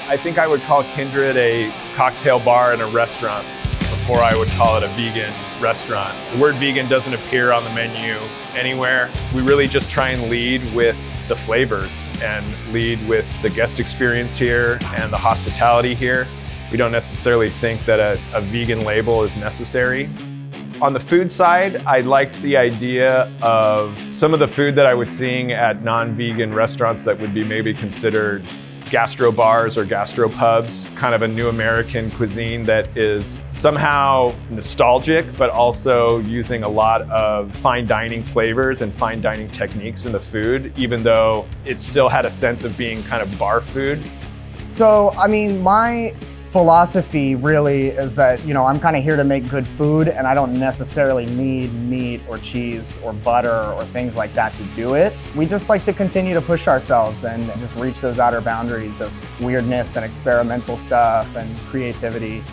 I think I would call Kindred a cocktail bar and a restaurant before I would call it a vegan restaurant. The word vegan doesn't appear on the menu anywhere. We really just try and lead with the flavors and lead with the guest experience here and the hospitality here. We don't necessarily think that a vegan label is necessary. On the food side, I liked the idea of some of the food that I was seeing at non-vegan restaurants that would be maybe considered gastro bars or gastro pubs, kind of a new American cuisine that is somehow nostalgic, but also using a lot of fine dining flavors and fine dining techniques in the food, even though it still had a sense of being kind of bar food. So, I mean, my philosophy really is that, I'm kind of here to make good food, and I don't necessarily need meat or cheese or butter or things like that to do it. We just like to continue to push ourselves and just reach those outer boundaries of weirdness and experimental stuff and creativity.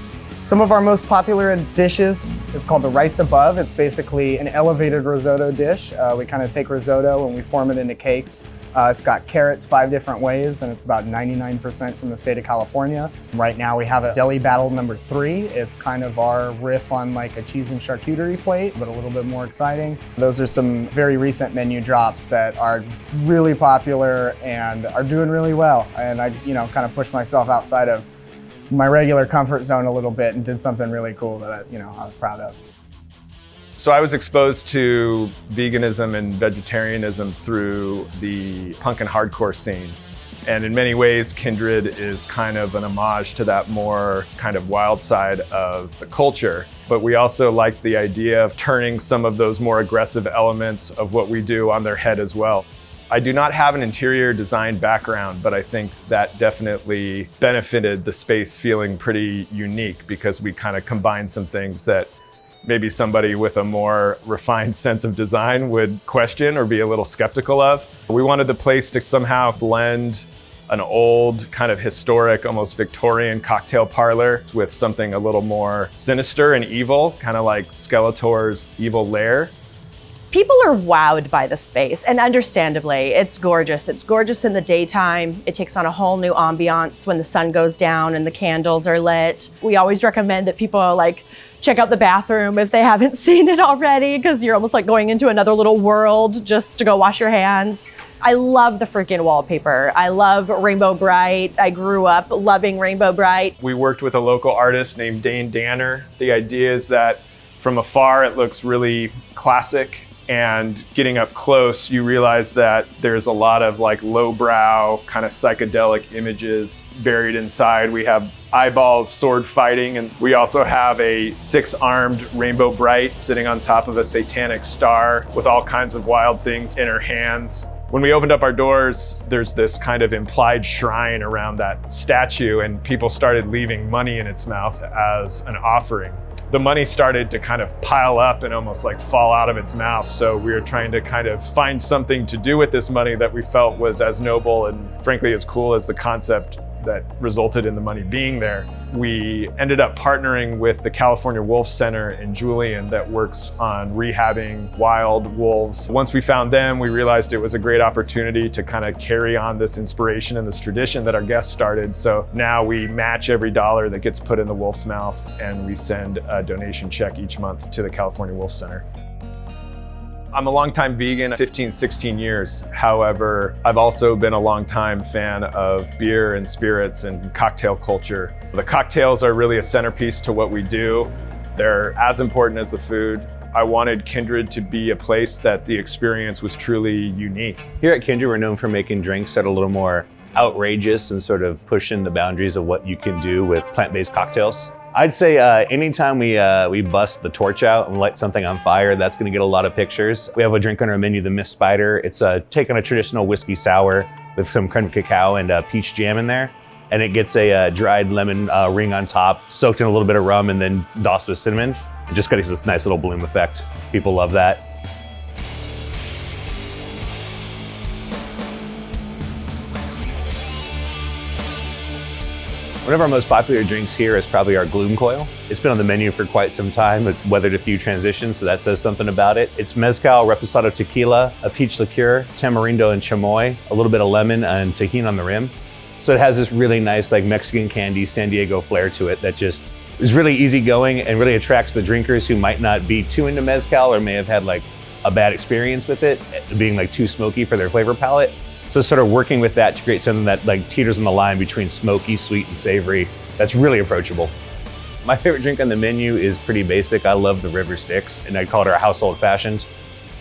Some of our most popular dishes, it's called the rice above. It's basically an elevated risotto dish. We kind of take risotto and we form it into cakes. It's got carrots 5 different ways, and it's about 99% from the state of California. Right now we have a deli battle number 3. It's kind of our riff on like a cheese and charcuterie plate, but a little bit more exciting. Those are some very recent menu drops that are really popular and are doing really well. And I, kind of pushed myself outside of my regular comfort zone a little bit and did something really cool that I was proud of. So I was exposed to veganism and vegetarianism through the punk and hardcore scene. And in many ways, Kindred is kind of an homage to that more kind of wild side of the culture. But we also like the idea of turning some of those more aggressive elements of what we do on their head as well. I do not have an interior design background, but I think that definitely benefited the space feeling pretty unique because we kind of combined some things that maybe somebody with a more refined sense of design would question or be a little skeptical of. We wanted the place to somehow blend an old, kind of historic, almost Victorian cocktail parlor with something a little more sinister and evil, kind of like Skeletor's evil lair. People are wowed by the space, and understandably, it's gorgeous. It's gorgeous in the daytime. It takes on a whole new ambiance when the sun goes down and the candles are lit. We always recommend that people check out the bathroom if they haven't seen it already, because you're almost like going into another little world just to go wash your hands. I love the freaking wallpaper. I love Rainbow Bright. I grew up loving Rainbow Bright. We worked with a local artist named Dane Danner. The idea is that from afar it looks really classic, and getting up close, you realize that there's a lot of lowbrow, kind of psychedelic images buried inside. We have eyeballs sword fighting, and we also have a 6-armed Rainbow Bright sitting on top of a satanic star with all kinds of wild things in her hands. When we opened up our doors, there's this kind of implied shrine around that statue, and people started leaving money in its mouth as an offering. The money started to kind of pile up and almost fall out of its mouth. So we were trying to kind of find something to do with this money that we felt was as noble and frankly as cool as the concept that resulted in the money being there. We ended up partnering with the California Wolf Center in Julian that works on rehabbing wild wolves. Once we found them, we realized it was a great opportunity to kind of carry on this inspiration and this tradition that our guests started. So now we match every dollar that gets put in the wolf's mouth, and we send a donation check each month to the California Wolf Center. I'm a longtime vegan, 15, 16 years. However, I've also been a longtime fan of beer and spirits and cocktail culture. The cocktails are really a centerpiece to what we do. They're as important as the food. I wanted Kindred to be a place that the experience was truly unique. Here at Kindred, we're known for making drinks that are a little more outrageous and sort of pushing the boundaries of what you can do with plant-based cocktails. I'd say anytime we bust the torch out and light something on fire, that's gonna get a lot of pictures. We have a drink on our menu, the Mist Spider. It's taking a traditional whiskey sour with some creme cacao and peach jam in there. And it gets a dried lemon ring on top, soaked in a little bit of rum and then doused with cinnamon. It just gives this nice little bloom effect. People love that. One of our most popular drinks here is probably our Gluten Coil. It's been on the menu for quite some time. It's weathered a few transitions, so that says something about it. It's mezcal, reposado tequila, a peach liqueur, tamarindo and chamoy, a little bit of lemon and tahini on the rim. So it has this really nice like Mexican candy San Diego flair to it that just is really easygoing and really attracts the drinkers who might not be too into mezcal or may have had like a bad experience with it being like too smoky for their flavor palette. So sort of working with that to create something that like teeters on the line between smoky, sweet, and savory that's really approachable. My favorite drink on the menu is pretty basic. I love the River Styx, and I'd call it our household fashioned.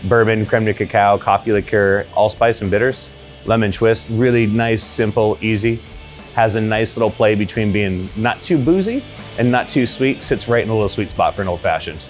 Bourbon, creme de cacao, coffee liqueur, allspice and bitters. Lemon twist, really nice, simple, easy. Has a nice little play between being not too boozy and not too sweet. Sits right in a little sweet spot for an old fashioned.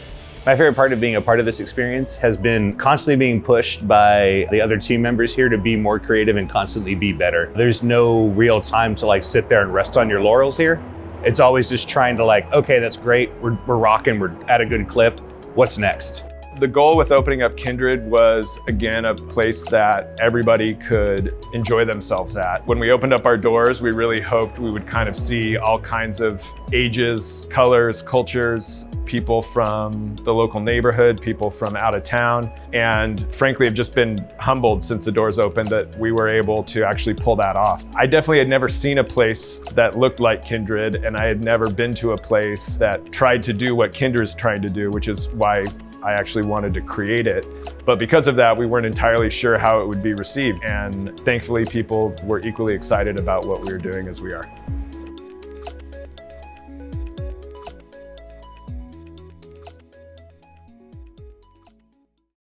My favorite part of being a part of this experience has been constantly being pushed by the other team members here to be more creative and constantly be better. There's no real time to like sit there and rest on your laurels here. It's always just trying to like, okay, that's great. We're rocking, we're at a good clip. What's next? The goal with opening up Kindred was, again, a place that everybody could enjoy themselves at. When we opened up our doors, we really hoped we would kind of see all kinds of ages, colors, cultures, people from the local neighborhood, people from out of town, and frankly, have just been humbled since the doors opened that we were able to actually pull that off. I definitely had never seen a place that looked like Kindred, and I had never been to a place that tried to do what Kindred's trying to do, which is why I actually wanted to create it. But because of that, we weren't entirely sure how it would be received. And thankfully, people were equally excited about what we were doing as we are.